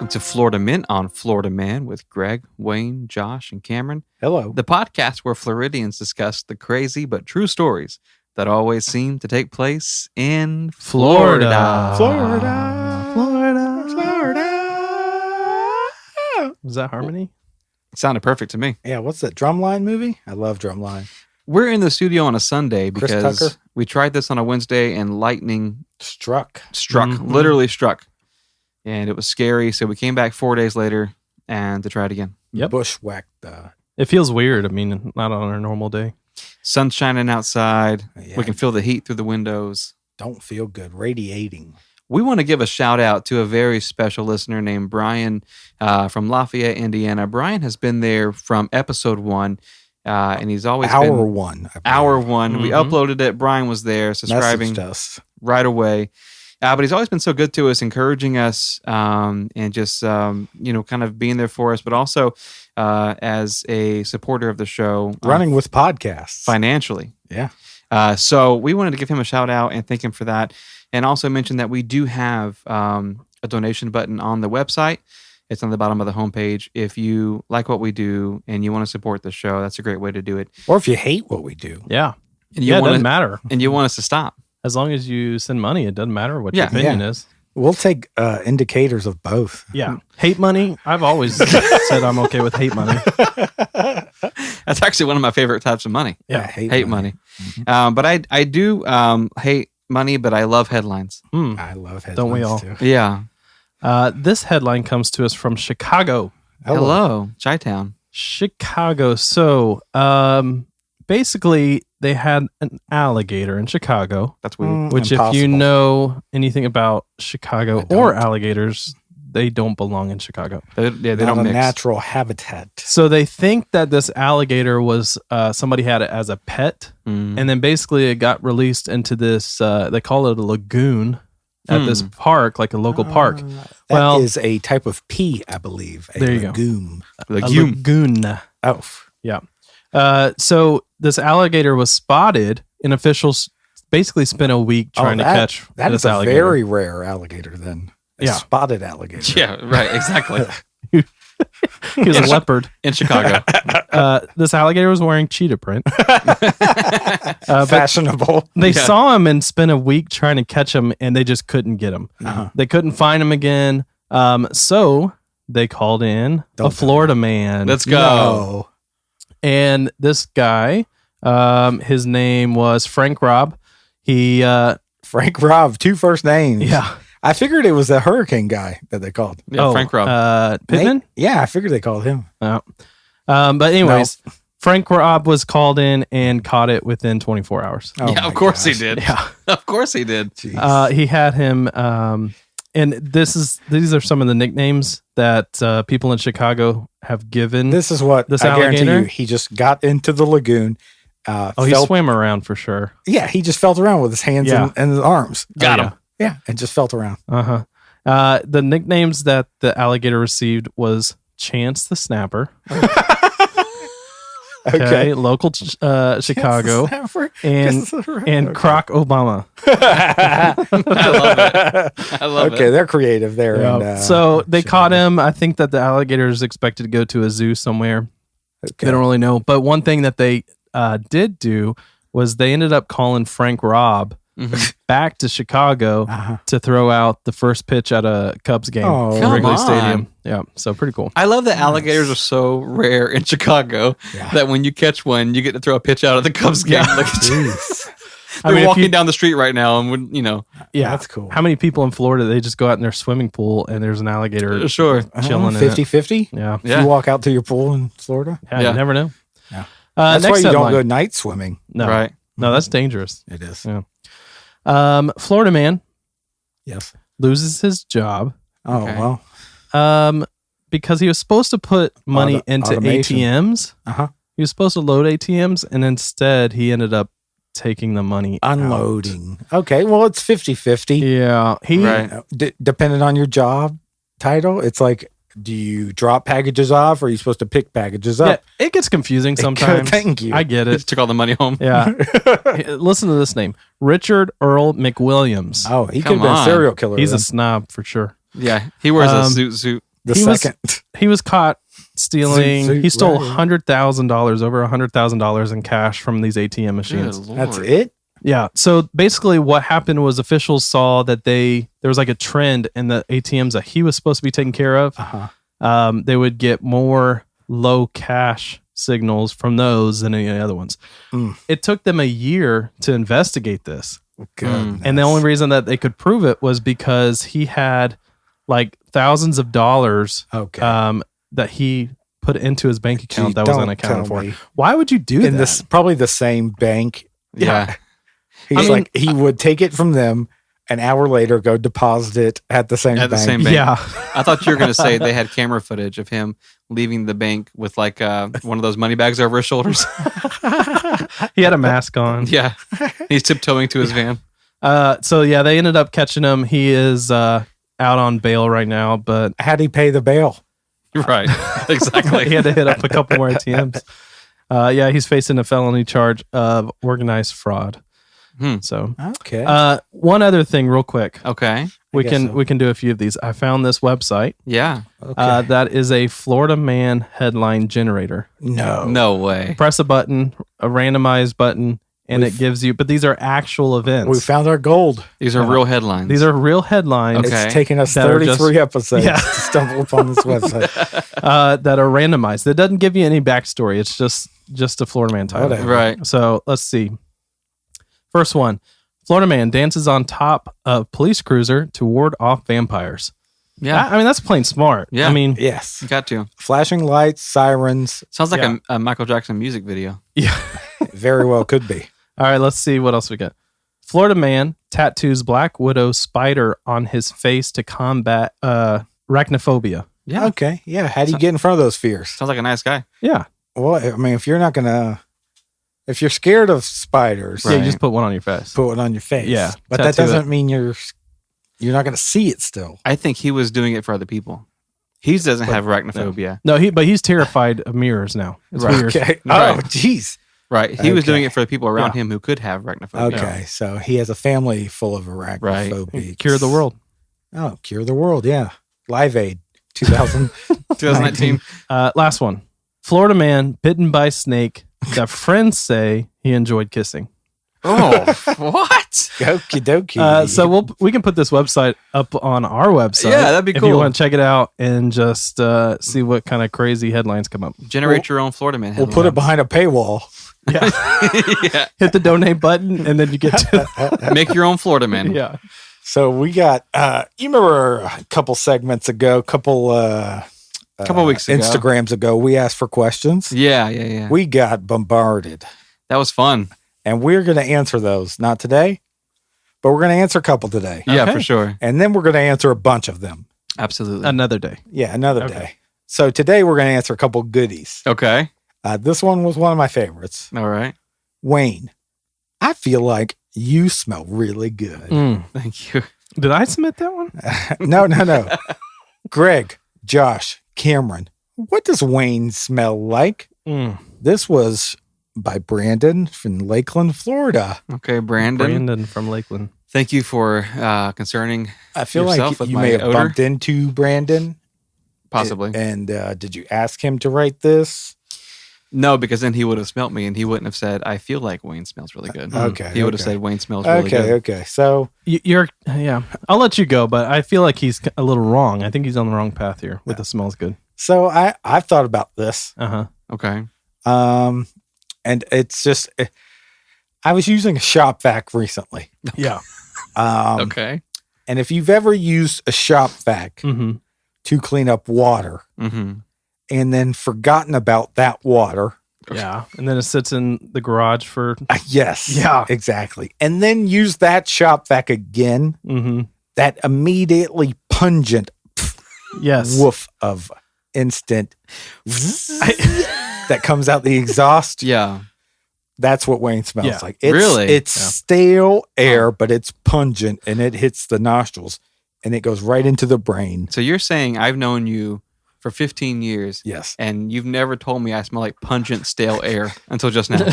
welcome to Florida Mint on Florida Man with Greg, Wayne, Josh, and Cameron. Hello. The podcast where Floridians discuss the crazy but true stories that always seem to take place in Florida. Was that harmony? It sounded perfect to me. Yeah, what's that Drumline movie? I love Drumline. We're in the studio on a Sunday Chris because Tucker? we tried this on a Wednesday and lightning Struck. literally struck. And it was scary, so we came back 4 days later and to try it again. Yep. Bushwhacked. It feels weird. I mean, not on our normal day. Sun's shining outside. Yeah. We can feel the heat through the windows. Don't feel good. Radiating. We want to give a shout out to a very special listener named Brian from Lafayette, Indiana. Brian has been there from episode 1, and he's always Hour been... one. Hour 1. We Mhm. uploaded it. Brian was there subscribing Messaged us. right away. But he's always been so good to us, encouraging us, and just, kind of being there for us, but also as a supporter of the show. Running with podcasts. Financially. Yeah. So we wanted to give him a shout out and thank him for that. And also mention that we do have a donation button on the website. It's on the bottom of the homepage. If you like what we do and you want to support the show, that's a great way to do it. Or if you hate what we do. Yeah. And you It want doesn't matter. And you want us to stop. As long as you send money, it doesn't matter what your Yeah. opinion is. We'll take indicators of both. Yeah. Hate money. I've always said I'm okay with hate money. That's actually one of my favorite types of money. Yeah. Hate money. Mhm. But I do hate money, but I love headlines. I love headlines Don't we all? too. Yeah. This headline comes to us from Chicago. Hello, Chi-Town. Chicago. So, basically, they had an alligator in Chicago, That's weird. which, if you Impossible. know anything about Chicago I don't. or alligators, they don't belong in Chicago. They Not don't a mix. natural habitat. So they think that this alligator was somebody had it as a pet, Mm. and then basically it got released into this. They call it a lagoon at this park, like a local park. That Well- is a type of pea, I believe. A There you go. lagoon. A Legume. lagoon. Oh. Yeah. So this alligator was spotted, and officials basically spent a week trying to catch That this is a alligator. very rare alligator then. A Yeah. spotted alligator. Yeah, right. Exactly. He was a leopard. In Chicago. This alligator was wearing cheetah print. But Fashionable. they Yeah. saw him and spent a week trying to catch him, and they just couldn't get him. Uh-huh. They couldn't find him again. So they called in Don't a Florida man. Let's go. No. And this guy, his name was Frank Robb. He, Frank Robb, 2 first names. yeah. I figured it was the hurricane guy that they called. Yeah, Frank Robb. Pittman? Yeah, I figured they called him. But anyways, Frank Robb was called in and caught it within 24 hours. Oh yeah, my of course gosh. he did. Yeah. Of course he did. Jeez. He had him, and these are some of the nicknames that people in Chicago have given. This is what this I guarantee alligator? you. He just got into the lagoon. He swam around for sure. Yeah, he just felt around with his hands Yeah. and his arms. Got Oh, him. Yeah, and just felt around. The nicknames that the alligator received was Chance the Snapper. Okay, local Chicago, and Croc Obama. I love it. I love Okay, it. they're creative there. Yeah. And, So they Chicago. caught him. I think that the alligator is expected to go to a zoo somewhere. Okay. They don't really know. But one thing that they did do was they ended up calling Frank Robb Mhm. back to Chicago Uh-huh. to throw out the first pitch at a Cubs game Oh, at come Wrigley on. Stadium. Yeah, so pretty cool. I love that alligators are so rare in Chicago Yeah. that when you catch one, you get to throw a pitch out at the Cubs game. Yeah. Like, Jeez. I they're mean, if walking you- down the street right now, and Yeah, That's cool. How many people in Florida, they just go out in their swimming pool and there's an alligator sure. chilling in it? 50-50? Yeah. If you walk out to your pool in Florida? Yeah, Yeah. you never know. Yeah. That's next why you headline. don't go night swimming. No, Right. no, that's dangerous. It is. Yeah. Florida man Yes. loses his job Oh, Okay. well. because he was supposed to put money into automation. ATMs. Uh-huh. He was supposed to load ATMs, and instead he ended up taking the money out. Unloading. Okay, well, it's 50-50. Yeah, he Right. Depending on your job title, it's like, do you drop packages off or are you supposed to pick packages Yeah, up? it gets confusing sometimes. Thank you. I get He it. just took all the money home. Yeah. Listen to this name. Richard Earl McWilliams. Oh, he could Come have been a on. serial killer. He's then. a snob for sure. Yeah. He wears a Um, suit. He was caught stealing. He stole right. $100,000, over $100,000 in cash from these ATM machines. Good That's Lord. it? Yeah. So basically, what happened was officials saw that there was like a trend in the ATMs that he was supposed to be taking care of. Uh-huh. They would get more low cash signals from those than any other ones. Mm. It took them a year to investigate this. Goodness. And the only reason that they could prove it was because he had like thousands of dollars Okay. that he put into his bank account Gee, that wasn't don't accounted tell for. me. Why would you do In that? this probably the same bank. Yeah. He's I mean- like he would take it from them an hour later, go deposit it at the same At the bank. same bank. Yeah. I thought you were going to say they had camera footage of him leaving the bank with like one of those money bags over his shoulders. He had a mask on. Yeah. He's tiptoeing to his van. So yeah, they ended up catching him. He is out on bail right now, but How'd he pay the bail? Right. Exactly. he had to hit up a couple more ATMs. Yeah, he's facing a felony charge of organized fraud. So Okay. one other thing real quick. Okay. We guess can so. we can do a few of these. I found this website. Yeah. Okay. That is a Florida man headline generator. No way. Press a button, a randomized button, and it gives you. But these are actual events. We found our gold. These are real headlines. These are real headlines Okay. It's taken us That are 33 episodes Yeah. to stumble upon this website. that are randomized. That doesn't give you any backstory. It's just a Florida man title. Whatever. Right. So let's see. First one: Florida man dances on top of police cruiser to ward off vampires. Yeah. I mean that's plain smart. Yeah. I mean, Yes. Got to. Flashing lights, sirens, Sounds like Yeah. a Michael Jackson music video. yeah. very well could be. All right, let's see what else we got. Florida man tattoos Black Widow spider on his face to combat arachnophobia. Yeah. Okay. Yeah. How do you get in front of those fears? Sounds like a nice guy. Yeah. Well, I mean, if you're scared of spiders, Yeah, you Right. just put one on your face. put it on your face. Yeah, But that tattoo it. doesn't mean you're not going to see it still. I think he was doing it for other people. He doesn't have arachnophobia. No, but he's terrified of mirrors now. It's Right. weird. Okay. Right. Oh, jeez. Right. He was doing Okay. it for the people around Yeah. him who could have arachnophobia. Okay. So he has a family full of arachnophobia. Cure the world. Oh, cure the world. Yeah. Live Aid 2000. 2019. Last one. Florida man bitten by snake that friends say he enjoyed kissing. Oh, what? Okie dokie. So we can put this website up on our website. Yeah, that'd be If you cool. want to check it out and just see what kind of crazy headlines come up. Generate your own Florida man. we'll put it behind a paywall. Yeah. Yeah. Hit the donate button and then you get to Make your own Florida man. yeah. So we got, you remember a couple segments ago, couple weeks ago. Instagrams ago, we asked for questions. Yeah. We got bombarded. That was fun. And we're going to answer those. Not today, but we're going to answer a couple today. Yeah, Okay. for sure. And then we're going to answer a bunch of them. Absolutely. Another day. Yeah, another Okay. day. So today we're going to answer a couple goodies. Okay. This one was one of my favorites. All right. Wayne, I feel like you smell really good. Thank you. Did I submit that one? No. Greg, Josh, Cameron, what does Wayne smell like? This was by Brandon from Lakeland, Florida. Okay, Brandon. Brandon from Lakeland. Thank you for concerning I feel yourself like with you my may have odor. bumped into Brandon. Possibly. And did you ask him to write this? No, because then he would have smelt me and he wouldn't have said, I feel like Wayne smells really good. Okay, He would have okay. said, Wayne smells really good. Okay. So You're yeah. I'll let you go, but I feel like he's a little wrong. I think he's on the wrong path here with the smells good. I've thought about this. Okay. And it's just I was using a shop vac recently. Yeah. Okay. And if you've ever used a shop vac Mm-hmm. to clean up water Mm-hmm. and then forgotten about that water. Yeah. And then it sits in the garage for Yes. Yeah. Exactly. And then use that shop vac again. That immediately pungent yes. woof of instant that comes out the exhaust. Yeah. That's what Wayne smells Yeah. like. It's, Really? It's Yeah. stale air, but it's pungent and it hits the nostrils and it goes right into the brain. So you're saying I've known you for 15 years Yes. and you've never told me I smell like pungent, stale air until just now.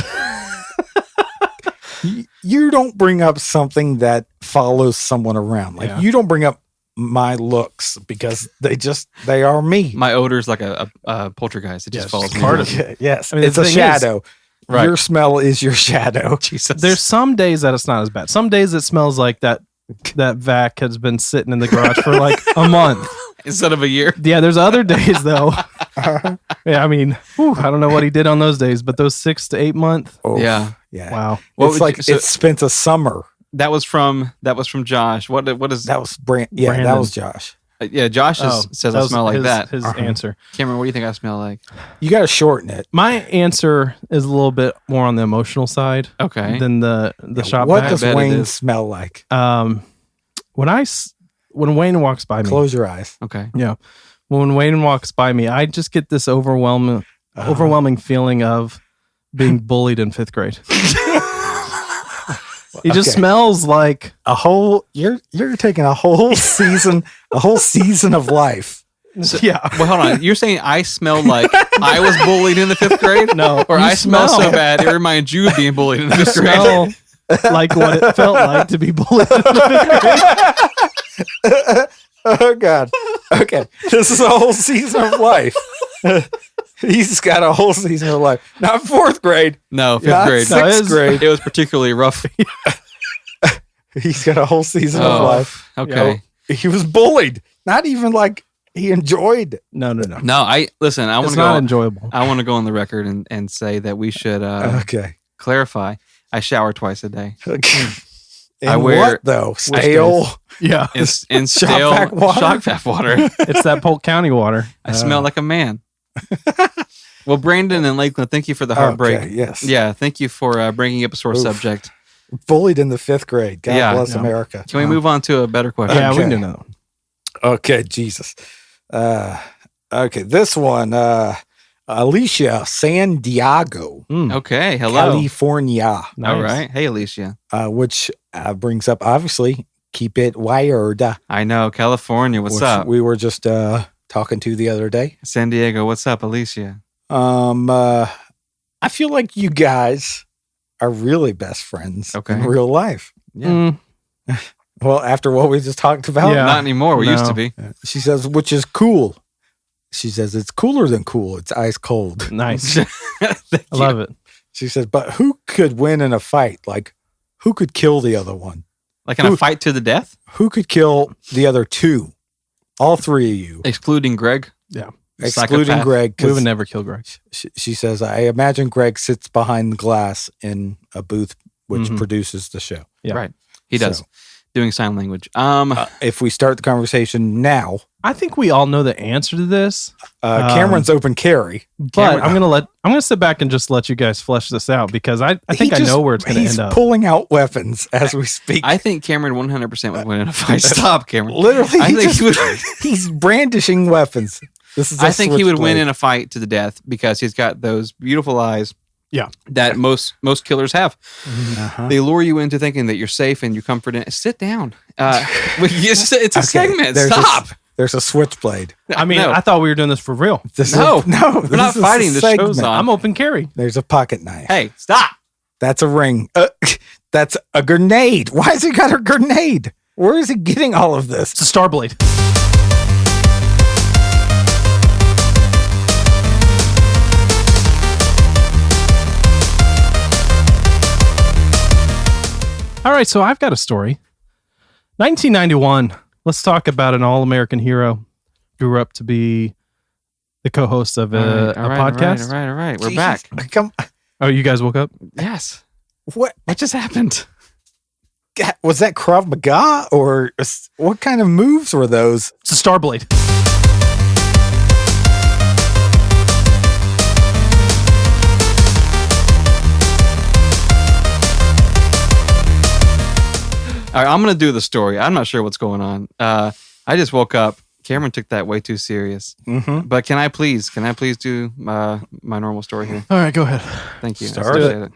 You don't bring up something that follows someone around. Like Yeah. you don't bring up my looks because they are me. My odor is like a poltergeist. It just follows me. part of Okay, yes, I mean, it's the a thing shadow. Right. Your smell is your shadow. Jesus. There's some days that it's not as bad. Some days it smells like that vac has been sitting in the garage for like a month instead of a year. Yeah, there's other days though. Yeah, I mean, I don't know what he did on those days, but those 6 to 8 months. Oh, Yeah. Wow. It's like it spent a summer. That was from Josh. What is that? Was Brandon. That was Josh. Yeah, Josh says I smell like that. His answer. Cameron, what do you think I smell like? You got to shorten it. My answer is a little bit more on the emotional side. Okay. Than the shop. What vac. does Wayne smell like? When Wayne walks by me, close your eyes. Okay. Yeah. When Wayne walks by me, I just get this overwhelming feeling of being bullied in 5th grade. He just smells like a whole. You're taking a whole season, of life. So, yeah. Well, hold on. You're saying I smell like I was bullied in the 5th grade? No. Or I smell so bad it reminds you of being bullied in the 5th grade? Smell like what it felt like to be bullied in the 5th grade. Oh God. Okay. This is a whole season of life. He's got a whole season of life. Not 4th grade. No, 5th grade. 6th grade. It was particularly rough. He's got a whole season of life. Okay. He was bullied. Not even like he enjoyed it. No. No, I want to not enjoyable. I want to go on the record and say that we should clarify. I shower twice a day. Okay. I wear what though? Stale. Yeah. In stale shock vac water. It's that Polk County water. I smell like a man. Well, Brandon and Lakeland, thank you for the heartbreak. Okay, yes. Yeah, thank you for bringing up a sore subject. Bullied in the 5th grade. God bless America. Can we move on to a better question? Yeah, we can do that. Okay, Jesus. Okay, this one, Alicia San Diego. Okay, hello. California. Nice. All right. Hey, Alicia. Which brings up, obviously, keep it wired. I know. California, what's up? We were just talking to the other day. San Diego, what's up, Alicia? I feel like you guys are really best friends in real life. Yeah. Well, after what we just talked about? Not anymore. We used to be. She says, which is cool. She says, it's cooler than cool. It's ice cold. Nice. I love it. She says, but who could win in a fight? Like, who could kill the other one? Like in a fight to the death? Who could kill the other two? All three of you. Excluding Greg? Yeah. Excluding Greg. We would never kill Greg. She says, I imagine Greg sits behind the glass in a booth which produces the show. Yeah. Right. He does. Doing sign language. If we start the conversation now. I think we all know the answer to this. Cameron's open carry. But I'm gonna sit back and just let you guys flesh this out because I think I know where it's gonna end up. He's pulling out weapons as we speak. I think Cameron 100% would win in a fight. Stop, Cameron. Literally, he's brandishing weapons. I think he would win in a fight to the death because he's got those beautiful eyes. Yeah, that most killers have. They lure you into thinking that you're safe and you're comforted. Sit down. It's a segment. Stop. There's a switchblade. I mean, I thought we were doing this for real. No, we're not fighting. The show's on. I'm open carry. There's a pocket knife. Hey, stop. That's a ring. That's a grenade. Why has he got a grenade? Where is he getting all of this? It's a star blade. All right, so I've got a story. 1991. Let's talk about an all-American hero. Grew up to be the co-host of a podcast. All right. We're back. Oh, you guys woke up? Yes. What just happened? Was that Krav Maga or what kind of moves were those? It's a star blade. All right, I'm going to do the story. I'm not sure what's going on. I just woke up. Cameron took that way too serious. But can I please do my normal story here? All right, go ahead. Thank you. Start it.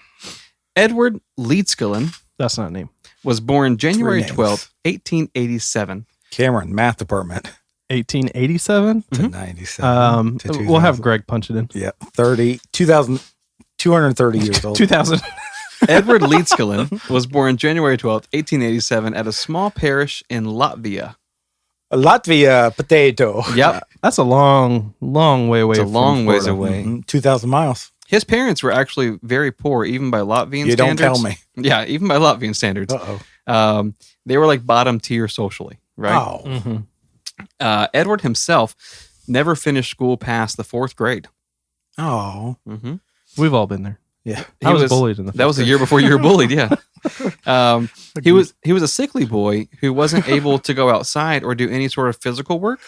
Edward Leedskillen. That's not a name. Was born January 12th, 1887. Cameron, math department. 1887 to 97. We'll have Greg punch it in. Yeah, 230 years old. 2000. Edward Leedskillen was born January 12th, 1887 at a small parish in Latvia. Latvia potato. Yep. That's a long way away. It's a from long ways Florida. away. 2,000 miles. His parents were actually very poor, even by Latvian You don't standards. tell me. Yeah, even by Latvian standards. Uh-oh. They were like bottom tier socially, right? Oh. Mhm. Edward himself never finished school past the 4th grade. Oh. Mm-hmm. We've all been there. Yeah. I was bullied in the. That was the year before you were bullied. Yeah. He was a sickly boy who wasn't able to go outside or do any sort of physical work.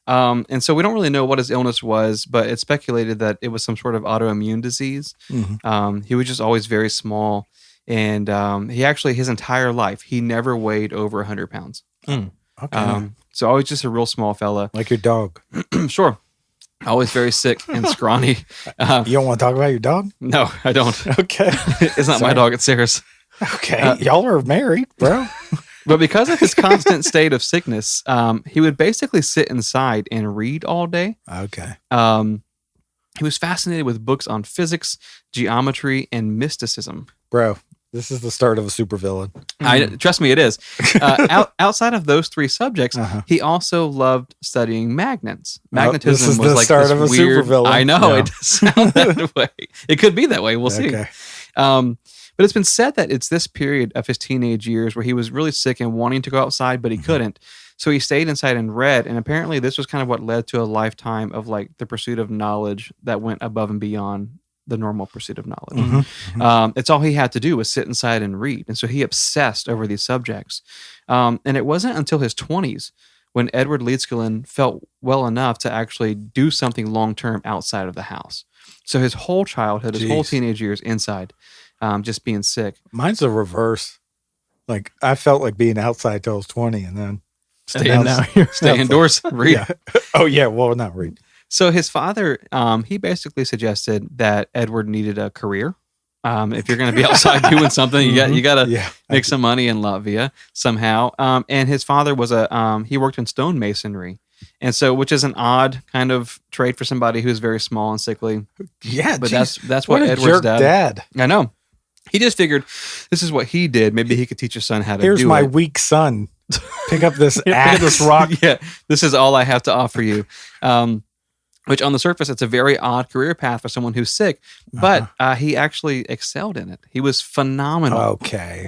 And so we don't really know what his illness was, but it's speculated that it was some sort of autoimmune disease. Mm-hmm. He was just always very small, and he actually his entire life he never weighed over 100 pounds. Okay. So always just a real small fella. Like your dog. Sure. Always very sick and scrawny. You don't want to talk about your dog? No, I don't. Okay. It's not my dog, it's Sarah's. Okay. Y'all are married, bro. But because of his constant state of sickness, he would basically sit inside and read all day. Okay. He was fascinated with books on physics, geometry, and mysticism. Bro, this is the start of a supervillain. Trust me, it is. Outside of those 3 subjects, he also loved studying magnets. Magnetism this is was the like start this of a weird. supervillain. I know Yeah. it does sound that way. It could be that way. We'll see. Okay. But it's been said that it's this period of his teenage years where he was really sick and wanting to go outside, but he couldn't. So he stayed inside and read. And apparently this was kind of what led to a lifetime of like the pursuit of knowledge that went above and beyond the normal pursuit of knowledge. It's all he had to do was sit inside and read. And so he obsessed over these subjects. And it wasn't until his 20s when Edward Leedskallen felt well enough to actually do something long-term outside of the house. So his whole childhood, his whole teenage years inside, just being sick. Mine's the reverse. Like, I felt like being outside till I was 20 and then Stay outside. indoors, read. Yeah. Oh, yeah. Well, not read. So his father, he basically suggested that Edward needed a career. If you're going to be outside doing something, you got to make some money in Latvia somehow. And his father was he worked in stonemasonry. And so, which is an odd kind of trade for somebody who's very small and sickly. Yeah. But geez. that's what a Edward's jerk dad. I know. He just figured this is what he did. Maybe he could teach his son how to do it. Here's my weak son. Pick up this axe. this rock. Yeah, this is all I have to offer you. Which on the surface, it's a very odd career path for someone who's sick, but he actually excelled in it. He was phenomenal. Okay. In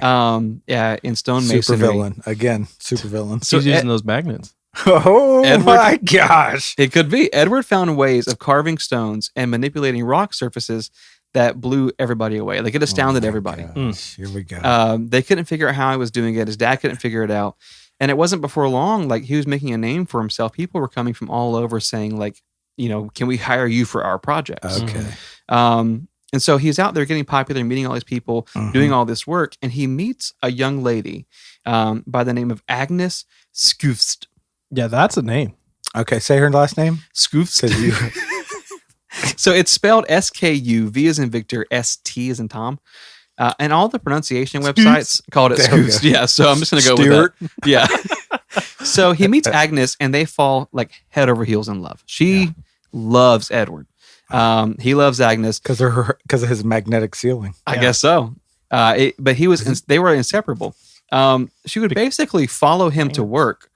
stonemasonry. Supervillain. Again, supervillain. So He's using those magnets. Oh, Edward- my gosh. It could be. Edward found ways of carving stones and manipulating rock surfaces that blew everybody away. Like it astounded everybody. Gosh, here we go. They couldn't figure out how he was doing it. His dad couldn't figure it out. And it wasn't before long, like he was making a name for himself. People were coming from all over saying like, can we hire you for our projects? Okay. And so he's out there getting popular, meeting all these people, doing all this work. And he meets a young lady by the name of Agnes Skufst. Yeah, that's a name. Okay, say her last name. Skufst. 'Cause you- So it's spelled SKU, V as in Victor, ST as in Tom. And all the pronunciation websites called it There we Scoofs. go. Yeah, so I'm just going to go Stuart. with that. Yeah. So he meets Agnes and they fall like head over heels in love. She loves Edward. He loves Agnes. Because of his magnetic ceiling. I guess so. But they were inseparable. She would basically follow him to work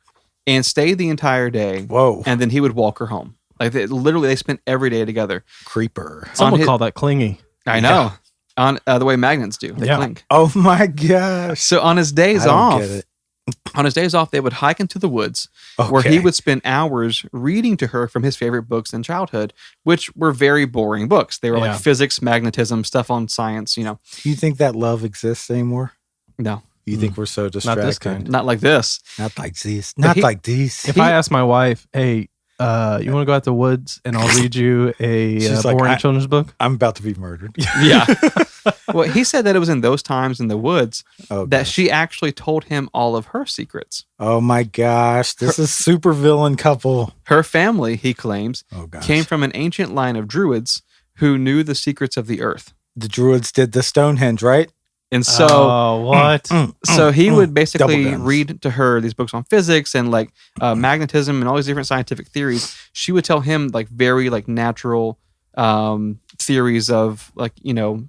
and stay the entire day. Whoa. And then he would walk her home. Like they spent every day together. Creeper. Some would his- call that clingy. I know. On the way magnets do. They clink. Oh my gosh. So on his days I don't off, get it. they would hike into the woods where he Okay. would spend hours reading to her from his favorite books in childhood, which were very boring books. They were Yeah. like physics, magnetism, stuff on science, Do you think that love exists anymore? No, You think we're so distracted? Not this kind. not like this. Not like this. But Not he- like this. If I ask my wife, hey, you want to go out the woods and I'll read you a She's like, boring I- children's book? I'm about to be murdered. Yeah. Well, he said that it was in those times in the woods Oh, that gosh. she actually told him all of her secrets. Oh my gosh. This is super villain couple. Her family, he claims, Oh gosh. came from an ancient line of druids who knew the secrets of the earth. The druids did the Stonehenge, right? And so what? So he would basically Double guns. read to her these books on physics and like magnetism and all these different scientific theories. She would tell him like very like natural theories of like,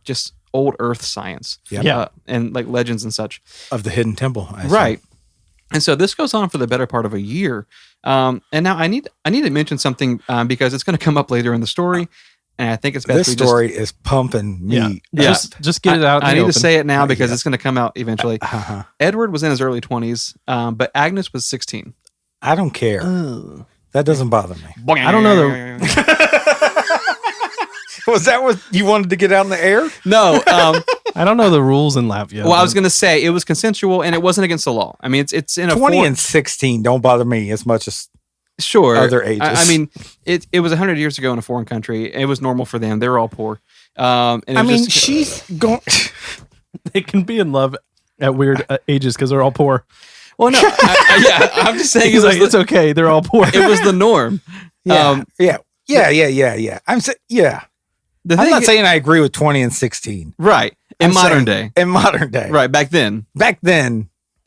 just old earth science. Yep. Yeah. And like legends and such. Of the hidden temple. I assume. Right. And so this goes on for the better part of a year. And now I need to mention something because it's going to come up later in the story. And I think it's best This story is pumping me. Yeah. Just get it out. I need open. to say it now because it's going to come out eventually. Edward was in his early 20s, but Agnes was 16. I don't care. That doesn't bother me. I don't know Was that what you wanted to get out in the air? No. I don't know the rules in Latvia. Well, I was going to say it was consensual and it wasn't against the law. I mean, it's in a 20 and 16 don't bother me as much as sure other ages. I mean, it was 100 years ago in a foreign country. It was normal for them. They were all poor. And I mean, she's going. They can be in love at weird ages because they're all poor. Well, no, I'm just saying it's okay. They're all poor. It was the norm. Yeah. I'm not saying I agree with 20 and 16. Right. In modern day. Right. Back then,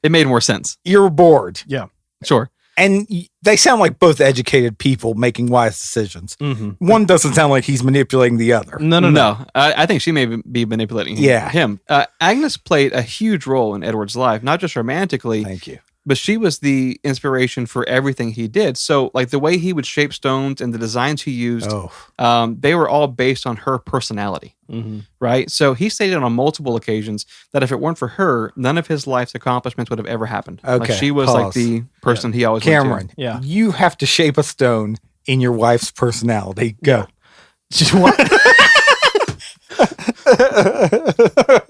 it made more sense. You're bored. Yeah. Sure. And they sound like both educated people making wise decisions. Mm-hmm. One doesn't sound like he's manipulating the other. No. I think she may be manipulating him. Agnes played a huge role in Edward's life, not just romantically. Thank you. But she was the inspiration for everything he did. So, like the way he would shape stones and the designs he used, they were all based on her personality, right? So he stated on multiple occasions that if it weren't for her, none of his life's accomplishments would have ever happened. Okay, like she was like the person he always Cameron, went to. Yeah. You have to shape a stone in your wife's personality. Go.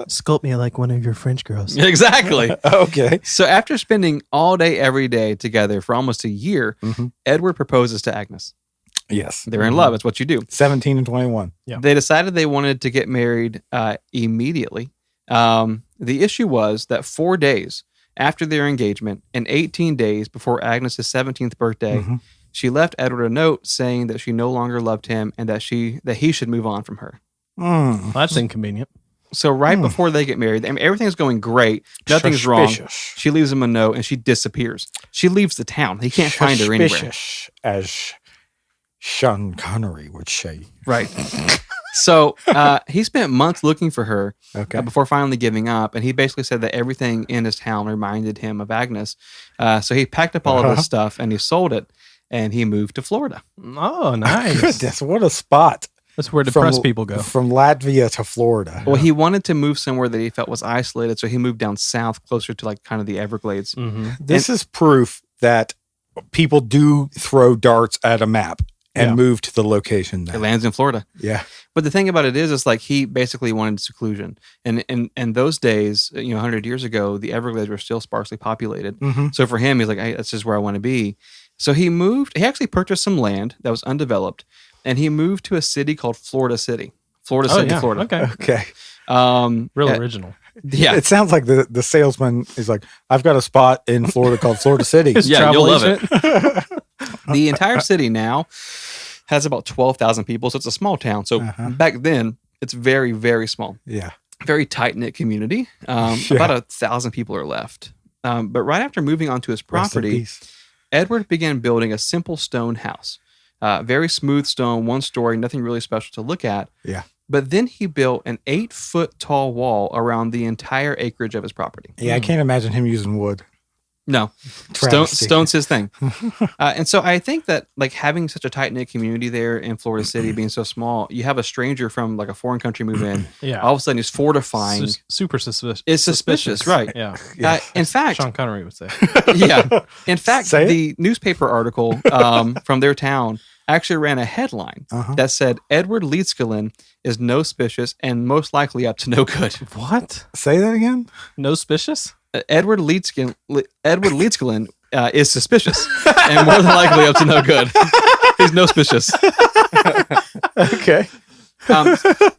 Sculpt me like one of your French girls. Exactly. Okay. So after spending all day, every day together for almost a year, Edward proposes to Agnes. Yes. They're in love. It's what you do. 17 and 21. Yeah. They decided they wanted to get married immediately. The issue was that 4 days after their engagement and 18 days before Agnes's 17th birthday, she left Edward a note saying that she no longer loved him and that he should move on from her. Well, that's inconvenient. So right before they get married, I mean, everything's going great. Nothing's wrong. She leaves him a note and she disappears. She leaves the town. He can't find her anywhere. As Sean Connery would say. Right. So he spent months looking for her before finally giving up. And he basically said that everything in his town reminded him of Agnes. So he packed up all of his stuff and he sold it and he moved to Florida. Oh, nice. Goodness, what a spot. That's where depressed people go. From Latvia to Florida. Well, he wanted to move somewhere that he felt was isolated. So he moved down south closer to like kind of the Everglades. This is proof that people do throw darts at a map and move to the location. It lands in Florida. Yeah. But the thing about it is like he basically wanted seclusion. And those days, 100 years ago, the Everglades were still sparsely populated. So for him, he's like, hey, that's just where I want to be. So he moved. He actually purchased some land that was undeveloped. And he moved to a city called Florida City. Florida. Okay. Real original. Yeah. It sounds like the salesman is like, I've got a spot in Florida called Florida City. Yeah, you'll love it. The entire city now has about 12,000 people. So it's a small town. So back then, it's very, very small. Yeah. Very tight-knit community. About 1,000 people are left. But right after moving onto his property, Edward began building a simple stone house. Very smooth stone, one story, nothing really special to look at. Yeah. But then he built an 8-foot tall wall around the entire acreage of his property. Yeah, I can't imagine him using wood. No, stone's his thing. And so I think that like having such a tight knit community there in Florida City, being so small, you have a stranger from like a foreign country move in. All of a sudden, he's fortifying. Super suspicious. It's suspicious, right? Yeah. In fact, Sean Connery would say. Yeah. In fact, the newspaper article from their town actually ran a headline that said Edward Leedskalin is no suspicious and most likely up to no good. What? Say that again? No suspicious? Edward Leedskalin is suspicious and more than likely up to no good. He's no suspicious. Okay.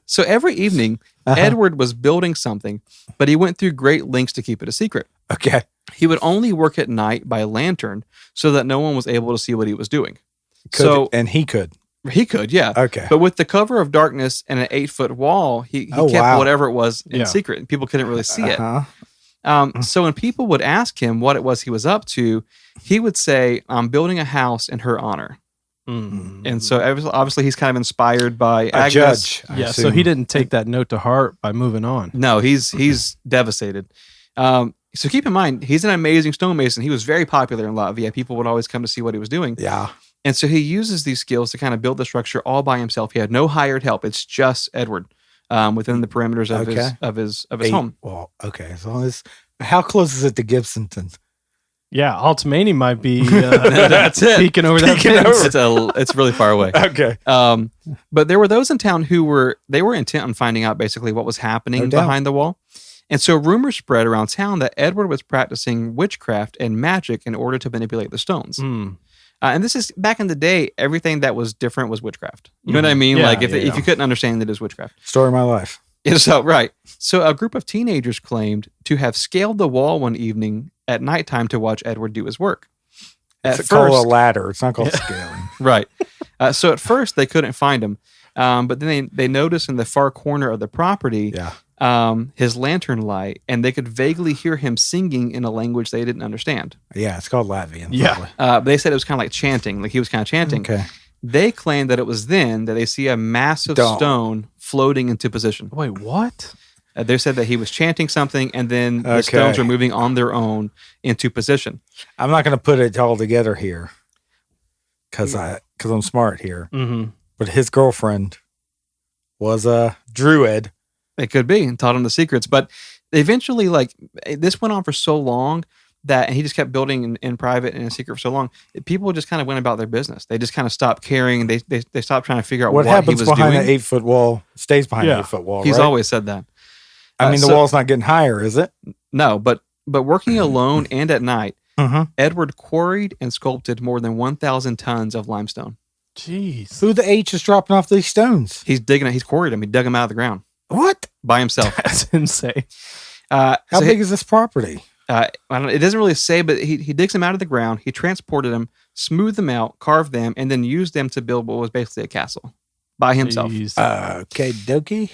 So every evening, Edward was building something, but he went through great lengths to keep it a secret. Okay. He would only work at night by lantern so that no one was able to see what he was doing. And he could. He could, yeah. Okay. But with the cover of darkness and an 8-foot wall, he kept whatever it was in secret, and people couldn't really see it. So when people would ask him what it was he was up to, he would say, I'm building a house in her honor. And so obviously he's kind of inspired by a Agnes. judge. Yeah, so he didn't take that note to heart by moving on. No, he's devastated. So keep in mind, he's an amazing stonemason. He was very popular in Latvia. People would always come to see what he was doing. Yeah. And so he uses these skills to kind of build the structure all by himself. He had no hired help. It's just Edward within the perimeters of his home. Well, okay. As long as how close is it to Gibsonton? Yeah, Altamani might be That's it. peeking over that fence. It's really far away. Okay. But there were those in town who were intent on finding out basically what was happening behind the wall. And so rumors spread around town that Edward was practicing witchcraft and magic in order to manipulate the stones. And this is back in the day, everything that was different was witchcraft. You know what I mean? Yeah, like if you couldn't understand it as witchcraft. Story of my life. So, right. So a group of teenagers claimed to have scaled the wall one evening at nighttime to watch Edward do his work. It's called a ladder. It's not called scaling. Right. So at first they couldn't find him. But then they noticed in the far corner of the property his lantern light, and they could vaguely hear him singing in a language they didn't understand. Yeah, it's called Latvian. Yeah. They said it was kind of like chanting, like he was kind of chanting. Okay. They claimed that it was then that they see a massive stone floating into position. Wait, what? They said that he was chanting something, and then the stones were moving on their own into position. I'm not going to put it all together here because I'm smart here. Mm-hmm. But his girlfriend was a druid. It could be, and taught him the secrets. But eventually, like, this went on for so long that, and he just kept building in private and in secret for so long, people just kind of went about their business. They just kind of stopped caring. They stopped trying to figure out what happens he was behind doing. an 8-foot wall stays behind an 8-foot wall. He's right? always said that. I mean, the wall's not getting higher, is it? No, but working alone and at night, Mm-hmm. Edward quarried and sculpted more than 1,000 tons of limestone. Jeez. Who the H is dropping off these stones? He's quarried them. He dug them out of the ground What? by himself. That's insane. How big is this property? I don't know, it doesn't really say, but he digs them out of the ground. He transported them, smoothed them out, carved them, and then used them to build what was basically a castle by himself. Okay, dokie.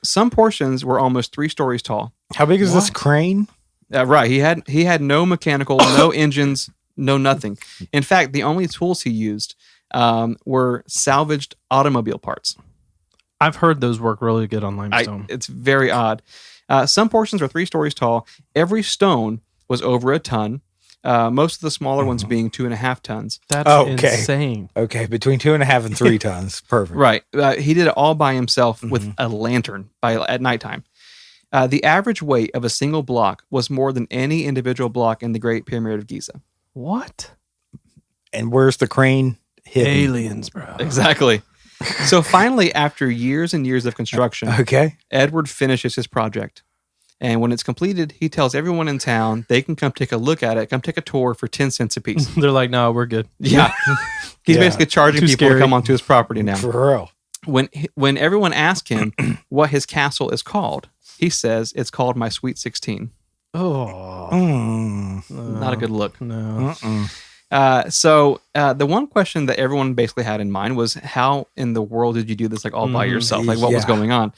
Some portions were almost 3 stories tall. How big is this crane? Right. He had no mechanical, no engines, no nothing. In fact, the only tools he used were salvaged automobile parts. I've heard those work really good on limestone. It's very odd. Some portions are 3 stories tall. Every stone was over a ton. Most of the smaller ones being 2.5 tons. That's insane. Okay, between 2.5 and 3 tons. Perfect. Right. He did it all by himself with a lantern at nighttime. The average weight of a single block was more than any individual block in the Great Pyramid of Giza. What? And where's the crane hidden? Aliens, bro. Exactly. So finally, after years and years of construction, Edward finishes his project. And when it's completed, he tells everyone in town they can come take a look at it, come take a tour for 10 cents a piece. They're like, no, we're good. Yeah. He's basically charging Too people scary. to come onto his property now. For real. When everyone asks him what his castle is called, he says it's called My Sweet 16. Oh. Not a good look. No. So the one question that everyone basically had in mind was, how in the world did you do this all by yourself? Like, what was going on?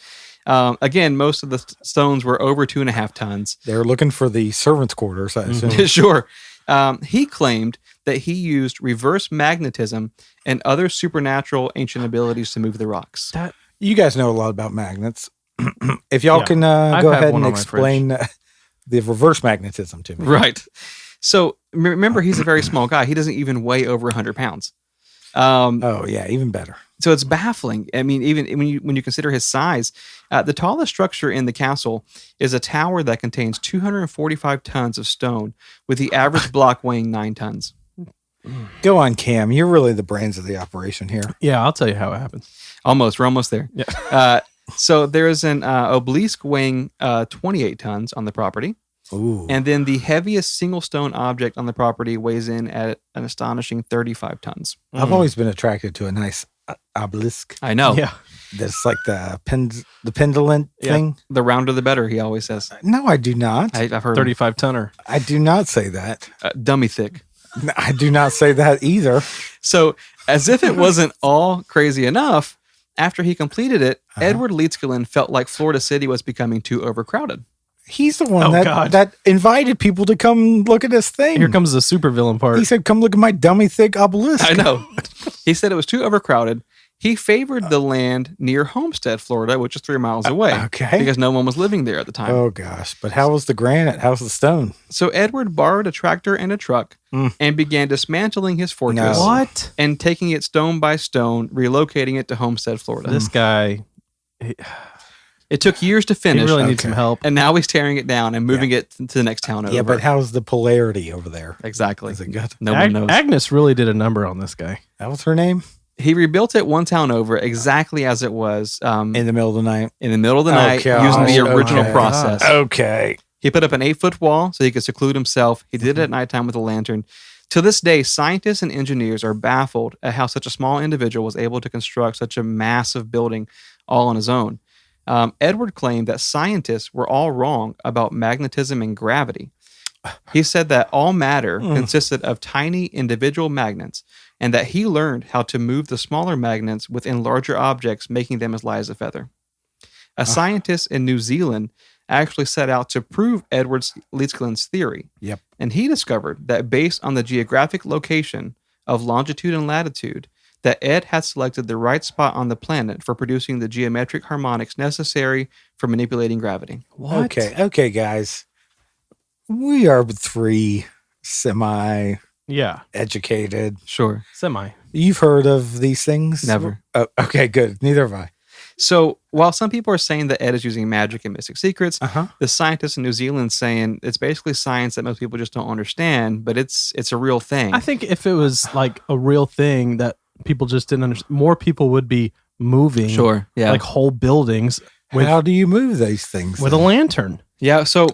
Again, most of the stones were over 2.5 tons. They were looking for the servants' quarters, I assume. Sure. He claimed that he used reverse magnetism and other supernatural ancient abilities to move the rocks. You guys know a lot about magnets. If y'all can go ahead and explain the reverse magnetism to me. Right. So remember, he's a very small guy. He doesn't even weigh over 100 pounds. Oh, yeah, even better. So it's baffling. I mean, even when you consider his size, the tallest structure in the castle is a tower that contains 245 tons of stone, with the average block weighing 9 tons. Go on, Cam. You're really the brains of the operation here. Yeah, I'll tell you how it happens. We're almost there. Yeah. So there is an obelisk weighing 28 tons on the property. Ooh. And then the heaviest single stone object on the property weighs in at an astonishing 35 tons. I've always been attracted to a nice obelisk. I know. Yeah. That's like the pendulum thing. The rounder the better, he always says. No, I do not. I've heard 35 tonner. I do not say that. dummy thick. I do not say that either. So as if it wasn't all crazy enough, after he completed it, Edward Leedskalin felt like Florida City was becoming too overcrowded. He's the one that invited people to come look at this thing. Here comes the supervillain part. He said, come look at my dummy thick obelisk. I know. He said it was too overcrowded. He favored the land near Homestead, Florida, which is 3 miles away. Okay. Because no one was living there at the time. Oh, gosh. But how was the granite? How's the stone? So Edward borrowed a tractor and a truck and began dismantling his fortress. No. What? And taking it stone by stone, relocating it to Homestead, Florida. This guy, It took years to he finish. really needs some help. And now he's tearing it down and moving it to the next town over. Yeah, but how's the polarity over there? Exactly. Is it good? No one knows. Agnes really did a number on this guy. That was her name? He rebuilt it one town over exactly as it was In the middle of the night? in the middle of the night gosh, using the original okay. process. Okay. He put up an 8-foot wall so he could seclude himself. He did it at nighttime with a lantern. To this day, scientists and engineers are baffled at how such a small individual was able to construct such a massive building all on his own. Edward claimed that scientists were all wrong about magnetism and gravity. He said that all matter consisted of tiny individual magnets and that he learned how to move the smaller magnets within larger objects, making them as light as a feather. A scientist in New Zealand actually set out to prove Edward Leedskalnin's theory. Yep. And he discovered that based on the geographic location of longitude and latitude, that Ed had selected the right spot on the planet for producing the geometric harmonics necessary for manipulating gravity. What? Okay, guys. We are 3 semi-educated. Yeah. Sure. Semi. You've heard of these things? Never. Oh, okay, good. Neither have I. So while some people are saying that Ed is using magic and mystic secrets, Uh-huh. the scientists in New Zealand saying it's basically science that most people just don't understand, but it's a real thing. I think if it was like a real thing that people just didn't understand, more people would be moving Sure. Yeah. like whole buildings with, How do you move these things? with a then? lantern. Yeah. So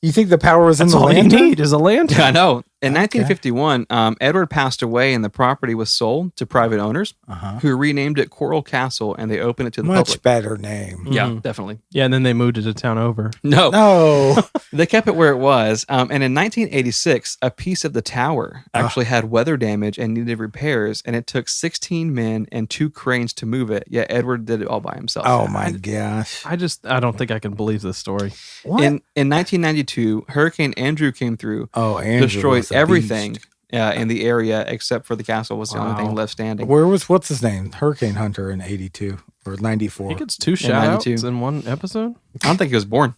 You think the power was in That's the all lantern? you need is a lantern. I know. In 1951, Edward passed away and the property was sold to private owners Uh-huh. who renamed it Coral Castle and they opened it to the Much public. better name. Yeah, Mhm. definitely. Yeah, and then they moved it a town over. No, No. they kept it where it was. And in 1986, a piece of the tower actually had weather damage and needed repairs. And it took 16 men and 2 cranes to move it. Yet Edward did it all by himself. Oh my gosh. I don't think I can believe this story. What? In 1992, Hurricane Andrew came through, Oh, Andrew destroyed was a everything beast. in the area except for the castle was the only thing Wow. left standing. What's his name? Hurricane Hunter in 82 or 94. He gets 2 shout outs 92. in one episode. I don't think he was born.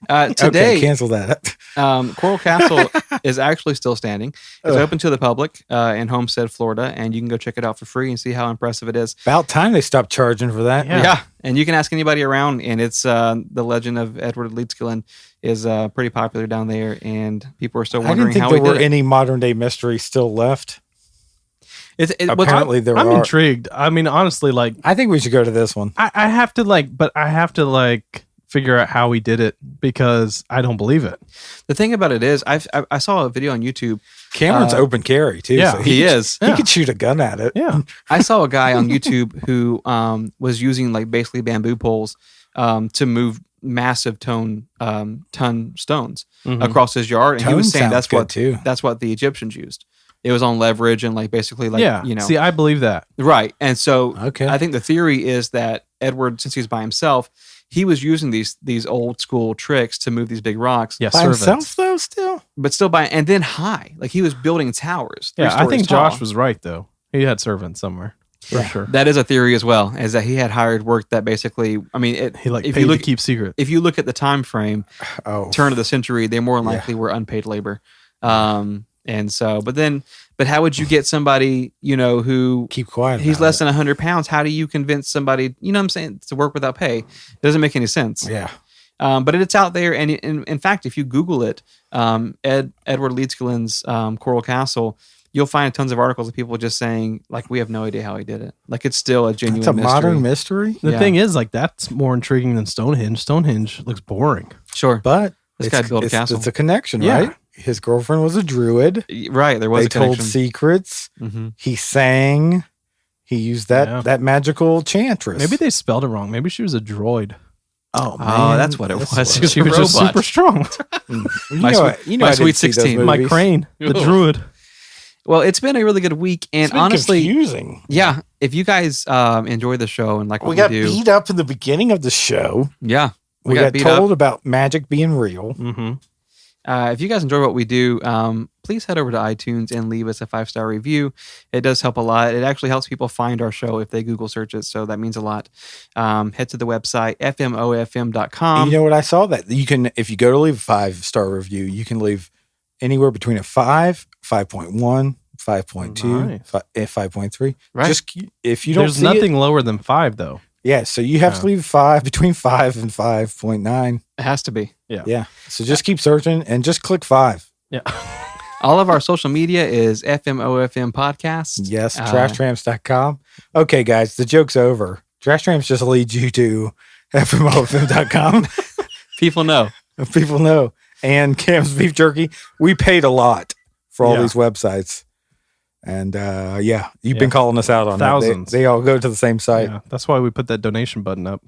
Okay, Today, cancel that. Coral Castle is actually still standing. It's open to the public in Homestead, Florida, and you can go check it out for free and see how impressive it is. About time they stopped charging for that. Yeah. And you can ask anybody around, and it's the legend of Edward Leedskalnin is pretty popular down there, and people are still I wondering didn't think how there he were did it. any modern day mysteries still left. Apparently there I'm are. intrigued. I mean, honestly, like I think we should go to this one. I have to figure out how he did it because I don't believe it. The thing about it is, I saw a video on YouTube. Cameron's open carry too. yeah, so He is. He could shoot a gun at it. Yeah. I saw a guy on YouTube who was using like basically bamboo poles to move massive ton stones Mhm. across his yard, and he Tone was saying sounds that's good, what too. that's what the Egyptians used. It was on leverage and like basically like Yeah. you know See, I believe that. right. And so Okay. I think the theory is that Edward, since he's by himself, he was using these old school tricks to move these big rocks. Yeah, By servants. himself though, still. But still and then high, like he was building towers. 3 Yeah, I stories think tall. Josh was right though. He had servants somewhere for Yeah. sure. That is a theory as well, is that he had hired work that basically, I mean, He like if paid you look to keep secret. if you look at the time frame, Oh. turn of the century, they more than likely were unpaid labor. And so, but how would you get somebody, who Keep quiet. he's about less it. than 100 pounds? How do you convince somebody, you know what I'm saying, to work without pay? It doesn't make any sense. Yeah. But it's out there. And in fact, if you Google it, Edward Leedskalnin's Coral Castle, you'll find tons of articles of people just saying, like, we have no idea how he did it. Like, it's still a genuine It's a mystery. modern mystery. The Yeah. thing is, like, that's more intriguing than Stonehenge. Stonehenge looks boring. Sure. But This guy built a it's- castle. It's a connection, Yeah. right? His girlfriend was a druid. Right. There was They a told connection. secrets. Mhm. He sang. He used Yeah. that magical chantress. Maybe they spelled it wrong. Maybe she was a droid. Oh, Oh, that's what it was. She was She a was just robot. super strong. You My know, sweet- you know my I didn't sweet see those 16. My movies. crane, the Ugh. druid. Well, it's been a really good week. And It's been honestly, confusing. yeah, if you guys enjoy the show and like what We we got do, beat up in the beginning of the show. yeah, We got beat told up. about magic being real. Mm-hmm. If you guys enjoy what we do, please head over to iTunes and leave us a 5-star review. It does help a lot. It actually helps people find our show if they Google search it, so that means a lot. Head to the website, fmofm.com. You know what? I saw that you can, if you go to leave a 5-star review, you can leave anywhere between a 5, 5.1, 5.2, Nice. 5.3. Right. Just if you don't There's see nothing it, lower than 5, though. yeah. So you have to leave 5 between 5 and 5.9. It has to be. Yeah. So just keep searching and just click 5. Yeah. All of our social media is FMOFM Podcast. Yes. Trashtramps.com. Okay, guys, the joke's over. Trash Tramps just leads you to fmofm.com. People know. People know. And Cam's Beef Jerky. We paid a lot for all these websites. And you've been calling us out on Thousands. that. They all go to the same site. Yeah, that's why we put that donation button up.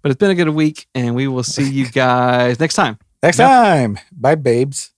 But it's been a good week, and we will see you guys next time. Next time. Bye, babes.